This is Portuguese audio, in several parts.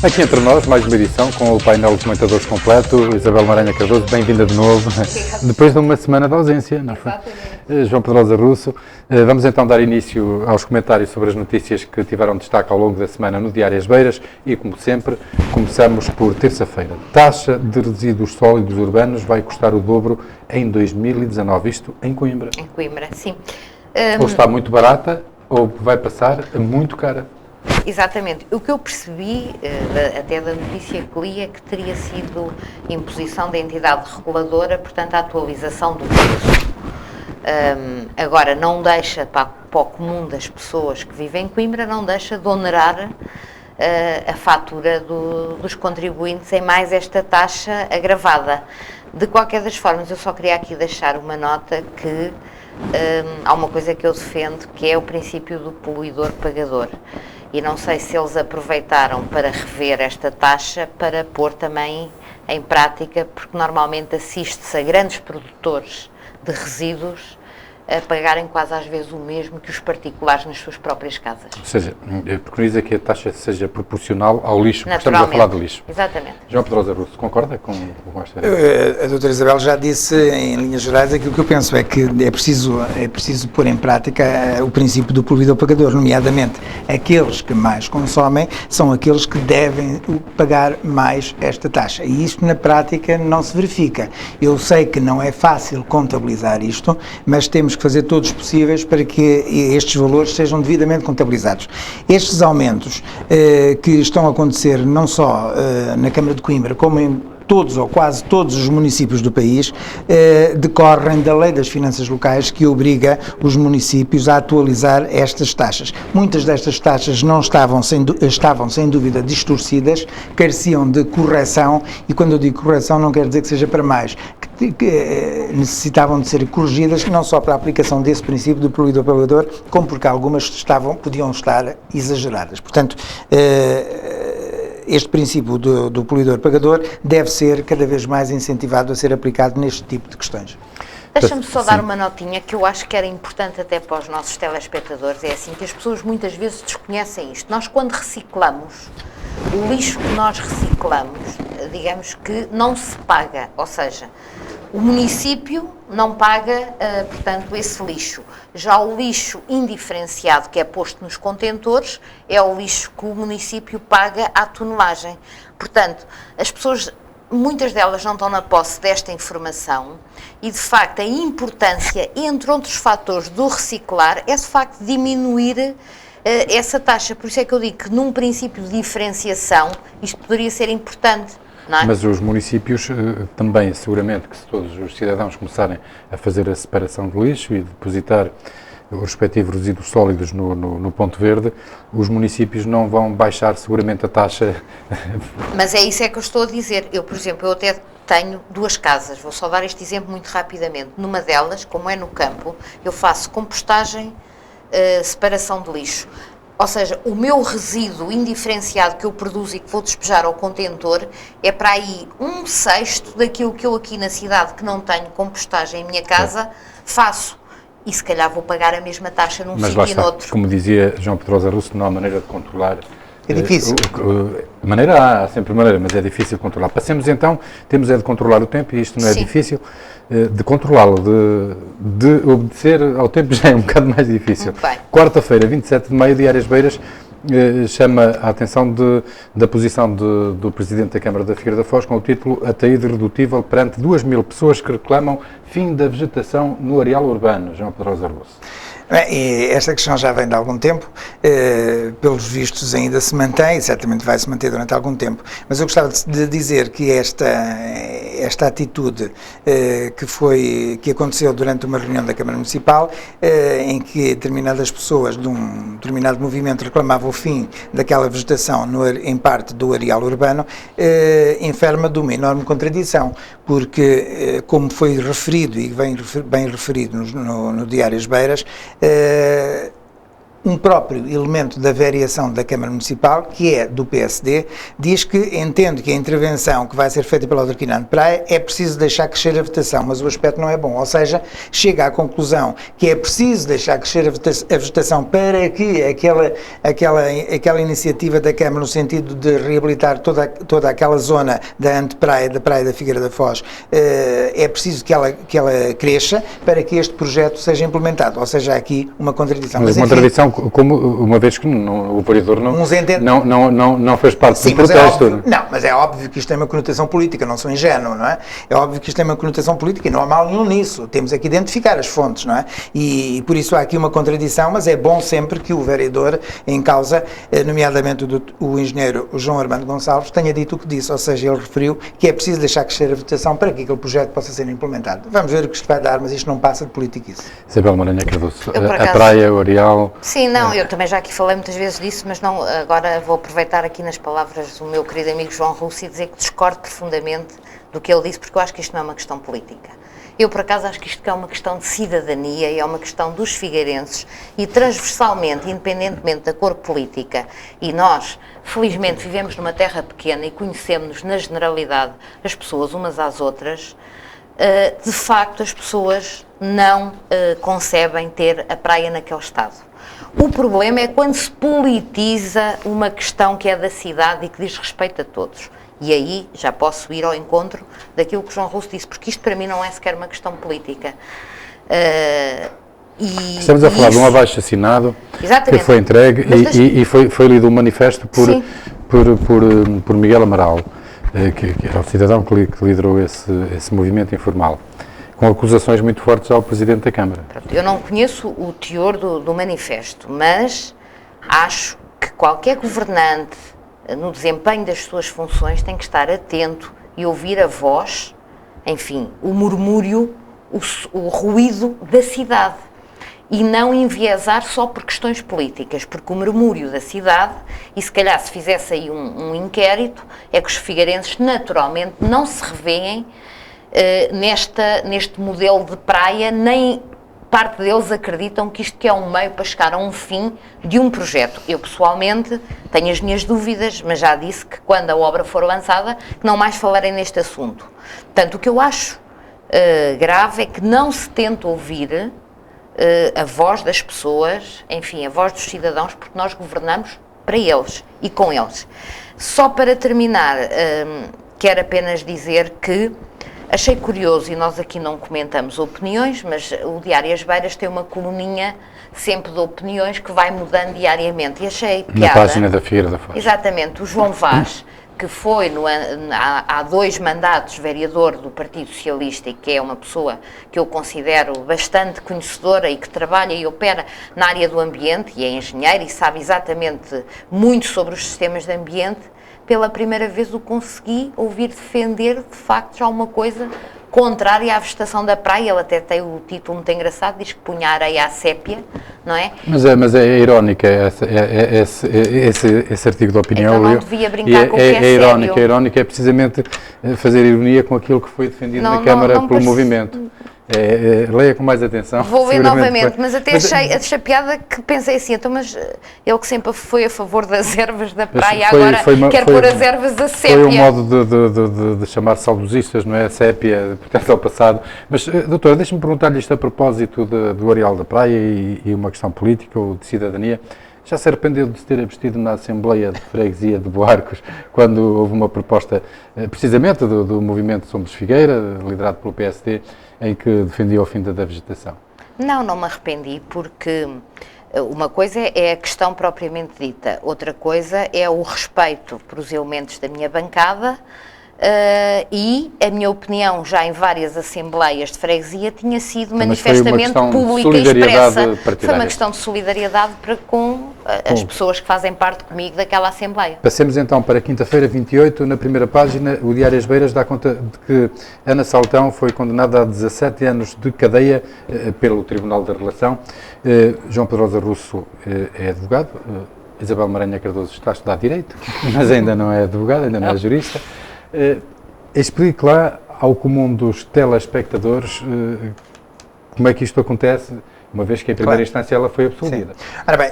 Aqui entre nós, mais uma edição com o painel de comentadores completo. Isabel Maranha Cardoso, bem-vinda de novo, depois de uma semana de ausência, não foi? João Pedrosa Russo. Vamos então dar início aos comentários sobre as notícias que tiveram destaque ao longo da semana no Diário As Beiras e, como sempre, começamos por terça-feira. Taxa de resíduos sólidos urbanos vai custar o dobro em 2019, isto em Coimbra. Em Coimbra, sim. Ou está muito barata ou vai passar a muito cara. Exatamente. O que eu percebi, até da notícia que li, é que teria sido imposição da entidade reguladora, portanto, a atualização do preço. Agora, não deixa, para o comum das pessoas que vivem em Coimbra, não deixa de onerar a fatura dos contribuintes em mais esta taxa agravada. De qualquer das formas, eu só queria aqui deixar uma nota que há uma coisa que eu defendo, que é o princípio do poluidor-pagador. E não sei se eles aproveitaram para rever esta taxa para pôr também em prática, porque normalmente assiste-se a grandes produtores de resíduos a pagarem quase às vezes o mesmo que os particulares nas suas próprias casas. Ou seja, preconiza que a taxa seja proporcional ao lixo, porque estamos a falar de lixo. Exatamente. João Pedrosa Russo, concorda com esta? A doutora Isabel já disse, em linhas gerais, aquilo que eu penso, é que é preciso pôr em prática o princípio do poluidor-pagador, nomeadamente aqueles que mais consomem são aqueles que devem pagar mais esta taxa. E isto, na prática, não se verifica. Eu sei que não é fácil contabilizar isto, mas temos que fazer todos os possíveis para que estes valores sejam devidamente contabilizados. Estes aumentos que estão a acontecer não só na Câmara de Coimbra, como em todos ou quase todos os municípios do país, decorrem da Lei das Finanças Locais, que obriga os municípios a atualizar estas taxas. Muitas destas taxas não estavam sem dúvida distorcidas, careciam de correção, e quando eu digo correção não quer dizer que seja para mais, que necessitavam de ser corrigidas, não só para a aplicação desse princípio do poluidor-pagador, como porque algumas podiam estar exageradas. Portanto, este princípio do poluidor-pagador deve ser cada vez mais incentivado a ser aplicado neste tipo de questões. Deixa-me só dar uma notinha que eu acho que era importante até para os nossos telespectadores. É assim que as pessoas muitas vezes desconhecem isto. Nós, quando reciclamos, o lixo que nós reciclamos, digamos que não se paga, ou seja, o município não paga, portanto, esse lixo. Já o lixo indiferenciado, que é posto nos contentores, é o lixo que o município paga à tonelagem. Portanto, as pessoas, muitas delas não estão na posse desta informação e, de facto, a importância, entre outros fatores, do reciclar é, de facto, diminuir essa taxa. Por isso é que eu digo que, num princípio de diferenciação, isto poderia ser importante. Não é? Mas os municípios também, seguramente, que se todos os cidadãos começarem a fazer a separação do lixo e depositar os respectivos resíduos sólidos no ponto verde, os municípios não vão baixar seguramente a taxa. Mas é isso que eu estou a dizer. Eu, por exemplo, eu até tenho duas casas, vou só dar este exemplo muito rapidamente. Numa delas, como é no campo, eu faço compostagem, separação de lixo. Ou seja, o meu resíduo indiferenciado que eu produzo e que vou despejar ao contentor é para aí 1/6 daquilo que eu aqui na cidade, que não tenho compostagem em minha casa, faço. E se calhar vou pagar a mesma taxa num sítio e noutro. Como dizia João Pedrosa Russo, não há maneira de controlar. É difícil. Há sempre maneira, mas é difícil controlar. Passemos então, temos de controlar o tempo, e isto não é difícil, de controlá-lo, de obedecer ao tempo já é um bocado mais difícil. Quarta-feira, 27 de maio, Diário As Beiras, chama a atenção da posição do Presidente da Câmara da Figueira da Foz com o título Ataíde Irredutível perante 2.000 pessoas que reclamam fim da vegetação no areal urbano. João Pedrosa Russo. Bem, esta questão já vem de algum tempo, pelos vistos ainda se mantém, e certamente vai se manter durante algum tempo, mas eu gostava de dizer que esta atitude que aconteceu durante uma reunião da Câmara Municipal, em que determinadas pessoas de um determinado movimento reclamavam o fim daquela vegetação em parte do areal urbano, enferma de uma enorme contradição, porque, como foi referido e bem referido no Diário As Beiras, um próprio elemento da variação da Câmara Municipal, que é do PSD, diz que entende que a intervenção que vai ser feita pela Autarquia de Praia é preciso deixar crescer a votação, mas o aspecto não é bom, ou seja, chega à conclusão que é preciso deixar crescer a vegetação para que aquela iniciativa da Câmara no sentido de reabilitar toda aquela zona da antepraia, da Praia da Figueira da Foz, é preciso que ela cresça para que este projeto seja implementado, ou seja, há aqui uma contradição. Mas uma contradição, como uma vez que o vereador não fez parte do protesto. Mas é óbvio que isto tem uma conotação política, não sou ingênuo, não é? É óbvio que isto tem uma conotação política e não há mal nenhum nisso, temos aqui de identificar as fontes, não é? E por isso há aqui uma contradição, mas é bom sempre que o vereador em causa, nomeadamente o engenheiro João Armando Gonçalves, tenha dito o que disse, ou seja, ele referiu que é preciso deixar crescer a votação para que aquele projeto possa ser implementado. Vamos ver o que isto vai dar, mas isto não passa de politiquice. Isabel Maranhão Cardoso, a praia, o areal... Sim, não, eu também já aqui falei muitas vezes disso, mas não, agora vou aproveitar aqui nas palavras do meu querido amigo João Russo e dizer que discordo profundamente do que ele disse, porque eu acho que isto não é uma questão política. Eu, por acaso, acho que isto é uma questão de cidadania e é uma questão dos figueirenses e transversalmente, independentemente da cor política, e nós, felizmente, vivemos numa terra pequena e conhecemos-nos na generalidade as pessoas umas às outras, de facto as pessoas não concebem ter a praia naquele estado. O problema é quando se politiza uma questão que é da cidade e que diz respeito a todos. E aí já posso ir ao encontro daquilo que o João Russo disse, porque isto para mim não é sequer uma questão política. Estamos a falar de um abaixo-assinado que foi entregue e foi lido um manifesto por Miguel Amaral, que era o cidadão que liderou esse movimento informal, com acusações muito fortes ao Presidente da Câmara. Eu não conheço o teor do manifesto, mas acho que qualquer governante, no desempenho das suas funções, tem que estar atento e ouvir a voz, enfim, o murmúrio, o ruído da cidade. E não enviesar só por questões políticas, porque o murmúrio da cidade, e se calhar se fizesse aí um inquérito, é que os figueirenses naturalmente não se revêem neste modelo de praia, nem parte deles acreditam que isto que é um meio para chegar a um fim de um projeto. Eu, pessoalmente, tenho as minhas dúvidas, mas já disse que quando a obra for lançada, que não mais falarei neste assunto. Portanto, o que eu acho grave é que não se tenta ouvir a voz das pessoas, enfim, a voz dos cidadãos, porque nós governamos para eles e com eles. Só para terminar, quero apenas dizer que achei curioso, e nós aqui não comentamos opiniões, mas o Diário As Beiras tem uma coluninha sempre de opiniões que vai mudando diariamente. E achei piada. Na página da Figueira da Foz. Exatamente. O João Vaz, que foi há 2 mandatos vereador do Partido Socialista e que é uma pessoa que eu considero bastante conhecedora e que trabalha e opera na área do ambiente e é engenheiro e sabe exatamente muito sobre os sistemas de ambiente, pela primeira vez o consegui ouvir defender, de facto, já uma coisa contrária à vegetação da praia. Ele até tem o título muito engraçado, diz que punha a areia à sépia, não é? Mas é irónica esse artigo de opinião. Então não devia brincar com o que é sério. É irónica, é precisamente fazer ironia com aquilo que foi defendido na Câmara pelo movimento. Leia com mais atenção. Vou ler novamente, mas até achei piada que pensei assim, então, mas ele que sempre foi a favor das ervas da praia, agora quer pôr as ervas a sépia. Foi um modo de chamar saudosistas, não é? A sépia, portanto, ao passado. Mas, doutora, deixe-me perguntar-lhe isto a propósito do areal da praia e uma questão política ou de cidadania. Já se arrependeu de se ter abstido na Assembleia de Freguesia de Boarcos, quando houve uma proposta, precisamente do movimento Somos Figueira, liderado pelo PSD, em que defendia o fim da vegetação? Não me arrependi, porque uma coisa é a questão propriamente dita, outra coisa é o respeito por os elementos da minha bancada, e a minha opinião já em várias assembleias de freguesia tinha sido manifestamente pública e expressa. Foi uma questão de solidariedade com as pessoas que fazem parte comigo daquela assembleia. Passemos então para quinta-feira, 28, na primeira página, o Diário As Beiras dá conta de que Ana Saltão foi condenada a 17 anos de cadeia pelo Tribunal da Relação. João Pedrosa Russo é advogado, Isabel Maranhão Cardoso está a estudar Direito, mas ainda não é advogado, ainda não é jurista. Explique lá ao comum dos telespectadores como é que isto acontece uma vez que em primeira instância ela foi absolvida. Sim. Ora bem,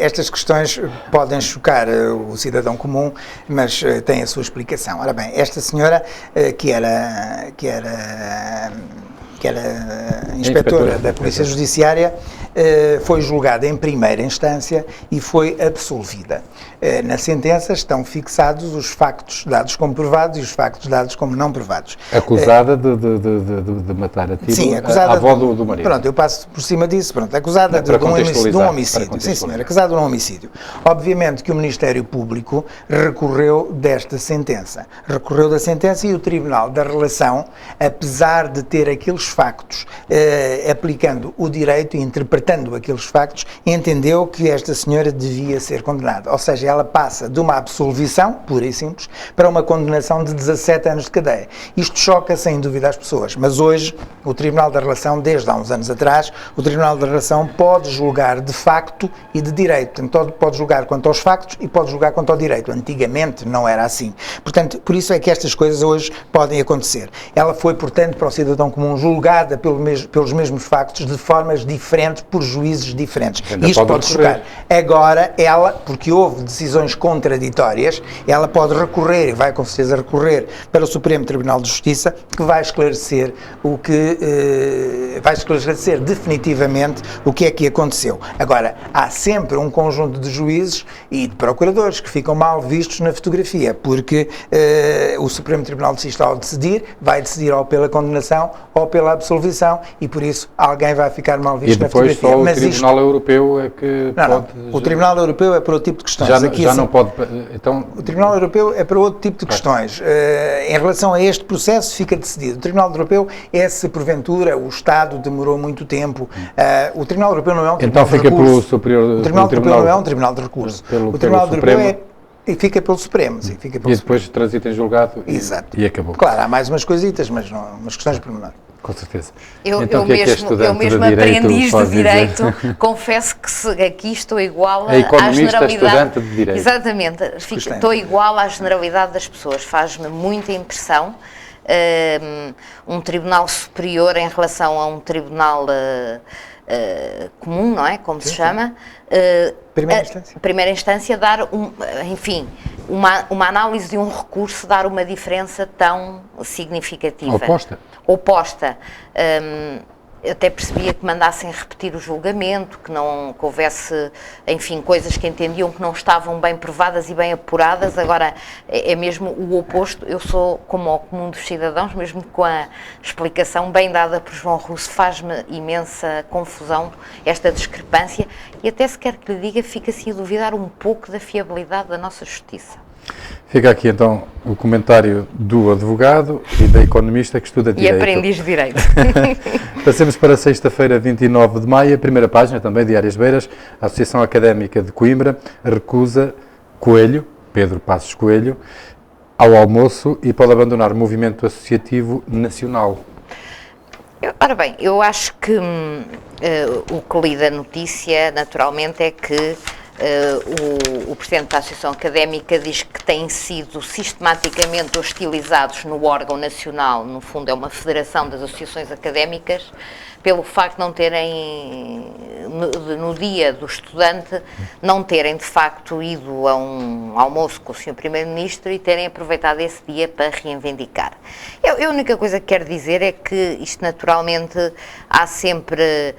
estas questões podem chocar o cidadão comum, mas têm a sua explicação. Ora bem, esta senhora que era inspetora da Polícia Judiciária, foi julgada em primeira instância e foi absolvida. Na sentença estão fixados os factos dados como provados e os factos dados como não provados. Acusada de matar a tiro, sim, acusada a avó do marido. Pronto, eu passo por cima disso. Pronto, acusada de um homicídio. Sim, senhora, acusada de um homicídio. Obviamente que o Ministério Público recorreu desta sentença. Recorreu da sentença e o Tribunal da Relação, apesar de ter aqueles factos, aplicando o direito e interpretando aqueles factos, entendeu que esta senhora devia ser condenada. Ou seja, ela passa de uma absolvição, pura e simples, para uma condenação de 17 anos de cadeia. Isto choca sem dúvida as pessoas, mas hoje o Tribunal da Relação, desde há uns anos atrás, o Tribunal da Relação pode julgar de facto e de direito. Portanto, pode julgar quanto aos factos e pode julgar quanto ao direito. Antigamente não era assim. Portanto, por isso é que estas coisas hoje podem acontecer. Ela foi, portanto, para o cidadão comum julgada pelos mesmos factos de formas diferentes, por juízes diferentes. Isto pode chocar. Agora, ela, porque houve decisões contraditórias, ela pode recorrer, e vai com certeza recorrer, para o Supremo Tribunal de Justiça, que vai esclarecer vai esclarecer definitivamente o que é que aconteceu. Agora, há sempre um conjunto de juízes e de procuradores que ficam mal vistos na fotografia, porque o Supremo Tribunal de Justiça, ao decidir, vai decidir ou pela condenação ou pela absolvição, e por isso alguém vai ficar mal visto na fotografia. E depois só o Tribunal Europeu é que pode... O Tribunal Europeu é para outro tipo de questões. Já não pode... Então... O Tribunal Europeu é para outro tipo de questões. Em relação a este processo, fica decidido. O Tribunal Europeu é se, porventura, o Estado demorou muito tempo. O Tribunal Europeu não é um tribunal de recurso. Então fica pelo Superior... O Tribunal Europeu não é um tribunal de recurso. O Tribunal Europeu fica pelo Supremo, sim. Fica pelo e depois transita em julgado e acabou. Claro, há mais umas coisitas, mas não, umas questões de pormenor. Com certeza. Eu mesmo aprendiz de Direito, confesso que aqui estou igual à generalidade. Estudante de Direito. Exatamente, estou igual à generalidade das pessoas. Faz-me muita impressão um tribunal superior em relação a um tribunal comum, não é? Como se chama. Primeira instância, dar uma análise de um recurso, dar uma diferença tão significativa. Oposta. Até percebia que mandassem repetir o julgamento, que houvesse, enfim, coisas que entendiam que não estavam bem provadas e bem apuradas. Agora, é mesmo o oposto. Eu sou como o comum dos cidadãos, mesmo com a explicação bem dada por João Russo, faz-me imensa confusão esta discrepância e até se quer que lhe diga, fica-se a duvidar um pouco da fiabilidade da nossa justiça. Fica aqui então o comentário do advogado e da economista que estuda Direito. E aprendiz de Direito. Passemos para sexta-feira, 29 de maio, a primeira página também de Áreas Beiras. A Associação Académica de Coimbra recusa Coelho, Pedro Passos Coelho, ao almoço e pode abandonar o movimento associativo nacional. Ora bem, eu acho que o que li da notícia, naturalmente, é que o Presidente da Associação Académica diz que têm sido sistematicamente hostilizados no órgão nacional, no fundo é uma federação das associações académicas, pelo facto de não terem, no dia do estudante, não terem de facto ido a um almoço com o Sr. Primeiro-Ministro e terem aproveitado esse dia para reivindicar. A única coisa que quero dizer é que isto naturalmente há sempre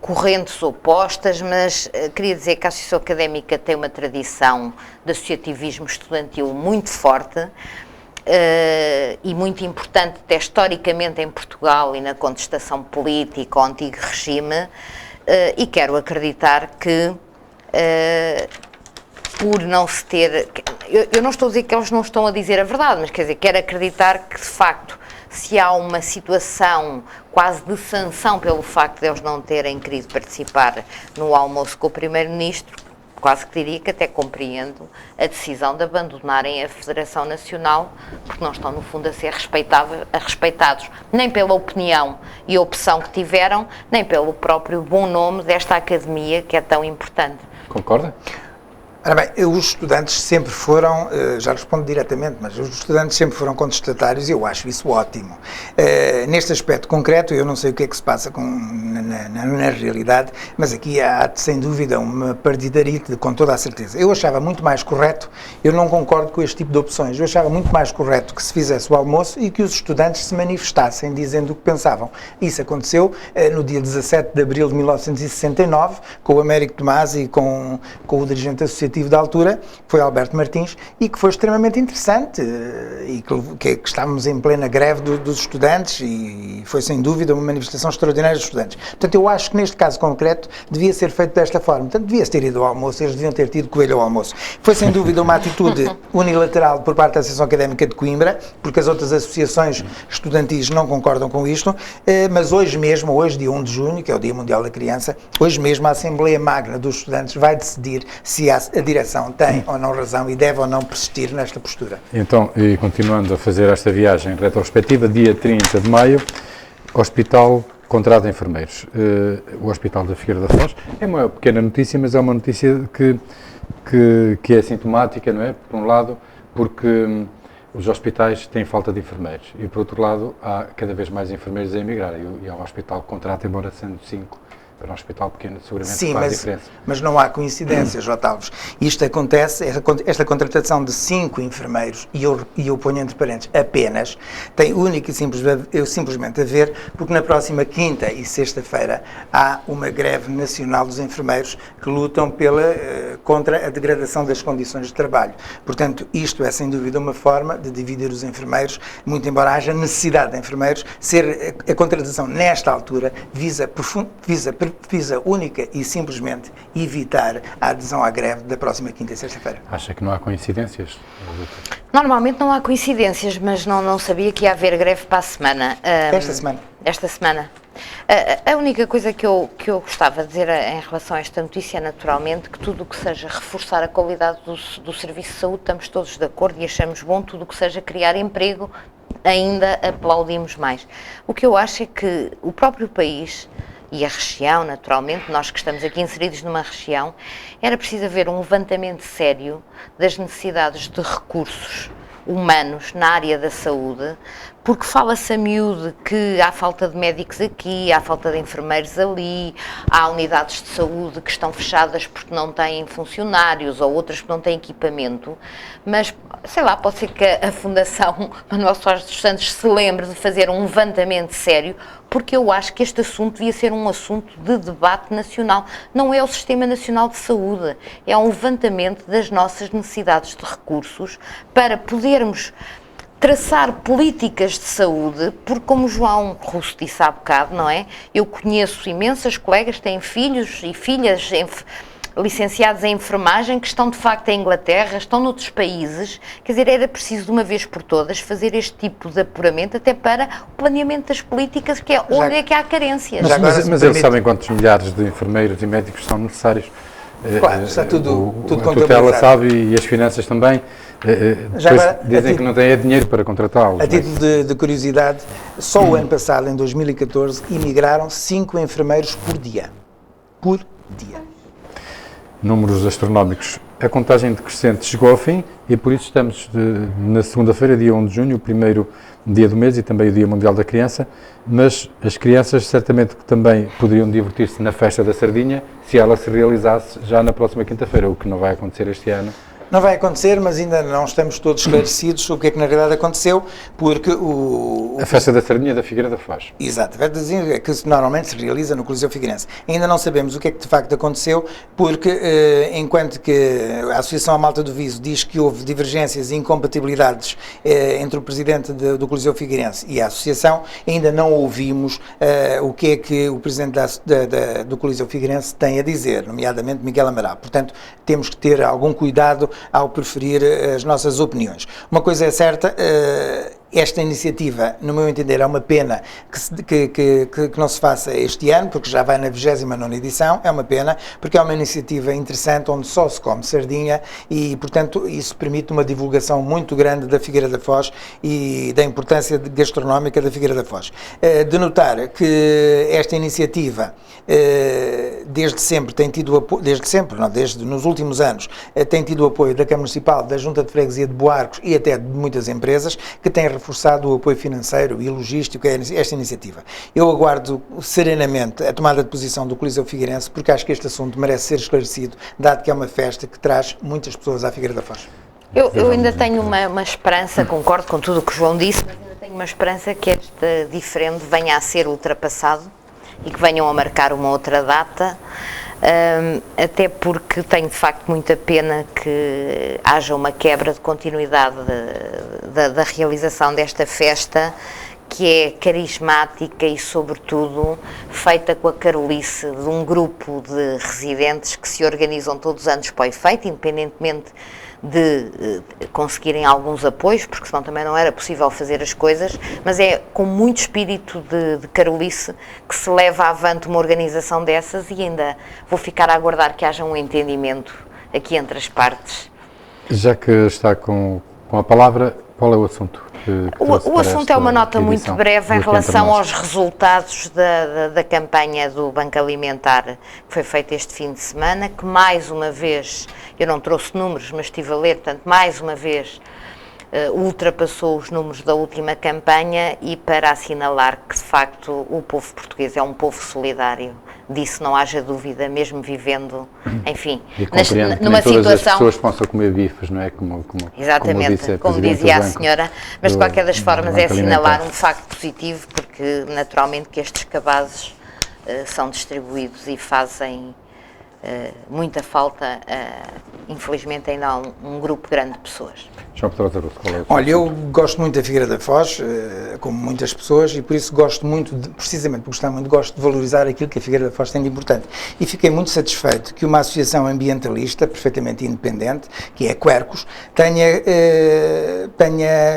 correntes opostas, mas queria dizer que a Associação Académica tem uma tradição de associativismo estudantil muito forte, e muito importante até historicamente em Portugal e na contestação política ao antigo regime, e quero acreditar que por não se ter... Eu não estou a dizer que eles não estão a dizer a verdade, mas quer dizer, quero acreditar que de facto se há uma situação quase de sanção pelo facto de eles não terem querido participar no almoço com o Primeiro-Ministro, quase que diria que até compreendo a decisão de abandonarem a Federação Nacional, porque não estão, no fundo, a ser respeitados nem pela opinião e opção que tiveram, nem pelo próprio bom nome desta academia que é tão importante. Concorda? Ora bem, os estudantes sempre foram, já respondo diretamente, mas os estudantes sempre foram contestatários e eu acho isso ótimo. Neste aspecto concreto, eu não sei o que é que se passa na realidade, mas aqui há, sem dúvida, uma partidarite, com toda a certeza. Eu achava muito mais correto, eu não concordo com este tipo de opções, eu achava muito mais correto que se fizesse o almoço e que os estudantes se manifestassem dizendo o que pensavam. Isso aconteceu no dia 17 de abril de 1969, com o Américo Tomás e com o dirigente associativo da altura, que foi Alberto Martins, e que foi extremamente interessante, e que estávamos em plena greve dos estudantes, e foi sem dúvida uma manifestação extraordinária dos estudantes. Portanto, eu acho que neste caso concreto devia ser feito desta forma. Portanto, devia-se ter ido ao almoço, eles deviam ter tido coelho ao almoço. Foi sem dúvida uma atitude unilateral por parte da Associação Académica de Coimbra, porque as outras associações estudantis não concordam com isto, mas hoje mesmo, hoje dia 1 de junho, que é o Dia Mundial da Criança, hoje mesmo a Assembleia Magna dos Estudantes vai decidir se a direção tem ou não razão e deve ou não persistir nesta postura. Então, e continuando a fazer esta viagem retrospectiva, dia 30 de maio, Hospital contrata enfermeiros. O Hospital da Figueira da Foz é uma pequena notícia, mas é uma notícia que é sintomática, não é? Por um lado, porque os hospitais têm falta de enfermeiros e, por outro lado, há cada vez mais enfermeiros a emigrar e há um hospital que contrata, embora sendo 5, para um hospital pequeno, seguramente sim, faz diferença. Mas não há coincidências, J. Alves. Isto acontece, esta contratação de 5 enfermeiros, e eu ponho entre parênteses apenas, tem única e simplesmente a ver porque na próxima quinta e sexta-feira há uma greve nacional dos enfermeiros que lutam contra a degradação das condições de trabalho. Portanto, isto é sem dúvida uma forma de dividir os enfermeiros, muito embora haja necessidade de enfermeiros, a contratação nesta altura visa única e simplesmente evitar a adesão à greve da próxima quinta e sexta-feira. Acha que não há coincidências? Normalmente não há coincidências, mas não sabia que ia haver greve para a semana. Esta semana. A única coisa que eu gostava de dizer em relação a esta notícia é naturalmente que tudo o que seja reforçar a qualidade do serviço de saúde estamos todos de acordo e achamos bom, tudo o que seja criar emprego ainda aplaudimos mais. O que eu acho é que o próprio país e a região, naturalmente, nós que estamos aqui inseridos numa região, era preciso haver um levantamento sério das necessidades de recursos humanos na área da saúde, porque fala-se a miúdo que há falta de médicos aqui, há falta de enfermeiros ali, há unidades de saúde que estão fechadas porque não têm funcionários ou outras que não têm equipamento, mas, sei lá, pode ser que a Fundação Manuel Soares dos Santos se lembre de fazer um levantamento sério, porque eu acho que este assunto devia ser um assunto de debate nacional. Não é o Sistema Nacional de Saúde, é um levantamento das nossas necessidades de recursos para podermos traçar políticas de saúde, porque como o João Russo disse há bocado, não é? Eu conheço imensas colegas que têm filhos e filhas licenciados em enfermagem que estão de facto em Inglaterra, estão noutros países, quer dizer, era preciso de uma vez por todas fazer este tipo de apuramento até para o planeamento das políticas, que é onde é que há carências. Mas eles sabem quantos milhares de enfermeiros e médicos são necessários. Claro, está tudo a tutela sabe e as finanças também. Dizem que não têm dinheiro para contratá-los. A título de curiosidade, só o ano passado, em 2014, emigraram 5 enfermeiros por dia. Por dia. Números astronómicos. A contagem decrescente chegou ao fim e por isso estamos na segunda-feira, dia 1 de junho, o primeiro dia do mês e também o Dia Mundial da Criança, mas as crianças certamente que também poderiam divertir-se na festa da sardinha se ela se realizasse já na próxima quinta-feira, o que não vai acontecer este ano. Não vai acontecer, mas ainda não estamos todos esclarecidos sobre o que é que na realidade aconteceu, porque a festa da sardinha da Figueira da Foz. Exato, a festa da sardinha é que normalmente se realiza no Coliseu Figueirense. Ainda não sabemos o que é que de facto aconteceu, porque enquanto que a Associação à Malta do Viso diz que houve divergências e incompatibilidades entre o Presidente do Coliseu Figueirense e a Associação, ainda não ouvimos o que é que o Presidente do Coliseu Figueirense tem a dizer, nomeadamente Miguel Amaral. Portanto, temos que ter algum cuidado ao preferir as nossas opiniões. Uma coisa é certa, esta iniciativa, no meu entender, é uma pena que não se faça este ano, porque já vai na 29ª edição, é uma pena, porque é uma iniciativa interessante, onde só se come sardinha e, portanto, isso permite uma divulgação muito grande da Figueira da Foz e da importância gastronómica da Figueira da Foz. De notar que esta iniciativa, desde sempre tem tido apoio, desde nos últimos anos, tem tido o apoio da Câmara Municipal, da Junta de Freguesia de Boarcos e até de muitas empresas, que têm reforçado o apoio financeiro e logístico a esta iniciativa. Eu aguardo serenamente a tomada de posição do Coliseu Figueirense, porque acho que este assunto merece ser esclarecido, dado que é uma festa que traz muitas pessoas à Figueira da Foz. Eu ainda tenho uma esperança, concordo com tudo o que o João disse, mas ainda tenho uma esperança que este diferendo venha a ser ultrapassado e que venham a marcar uma outra data, até porque tenho de facto muita pena que haja uma quebra de continuidade da realização desta festa, que é carismática e, sobretudo, feita com a carolice de um grupo de residentes que se organizam todos os anos para o efeito, independentemente de conseguirem alguns apoios, porque senão também não era possível fazer as coisas, mas é com muito espírito de carolice que se leva avante uma organização dessas, e ainda vou ficar a aguardar que haja um entendimento aqui entre as partes. Já que está com a palavra, qual é o assunto? O assunto é uma nota muito breve em relação aos resultados da campanha do Banco Alimentar que foi feita este fim de semana, que mais uma vez, eu não trouxe números, mas estive a ler, portanto, mais uma vez ultrapassou os números da última campanha, e para assinalar que, de facto, o povo português é um povo solidário. Disso não haja dúvida, mesmo vivendo, enfim, numa situação... Todas as pessoas possam comer bifes, não é? Exatamente, como dizia a senhora, mas de qualquer das formas é assinalar um facto positivo, porque naturalmente que estes cabazes são distribuídos e fazem muita falta, infelizmente ainda há um grupo grande de pessoas. João Pedro Arusso, qual é o seu Olha, eu gosto muito da Figueira da Foz, como muitas pessoas, e por isso gosto muito, precisamente por gostar muito, gosto de valorizar aquilo que a Figueira da Foz tem de importante. E fiquei muito satisfeito que uma associação ambientalista, perfeitamente independente, que é a Quercus, tenha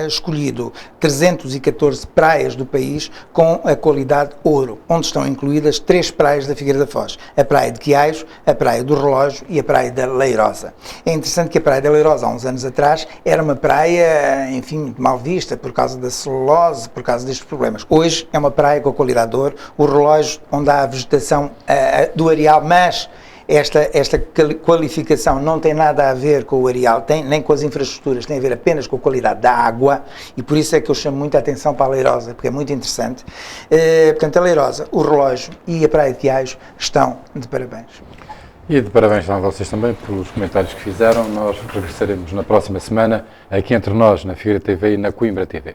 escolhido 314 praias do país com a qualidade ouro, onde estão incluídas 3 praias da Figueira da Foz: a Praia de Quiaios, a Praia do Relógio e a Praia da Leirosa. É interessante que a Praia da Leirosa, há uns anos atrás, era uma praia, enfim, muito mal vista por causa da celulose, por causa destes problemas. Hoje é uma praia com a qualidade de ouro. O Relógio, onde há a vegetação do areal, mas esta qualificação não tem nada a ver com o areal, nem com as infraestruturas, tem a ver apenas com a qualidade da água, e por isso é que eu chamo muita atenção para a Leirosa, porque é muito interessante. Portanto, a Leirosa, o Relógio e a Praia de Quiaios estão de parabéns. E de parabéns a vocês também pelos comentários que fizeram. Nós regressaremos na próxima semana, aqui entre nós, na Figueira TV e na Coimbra TV.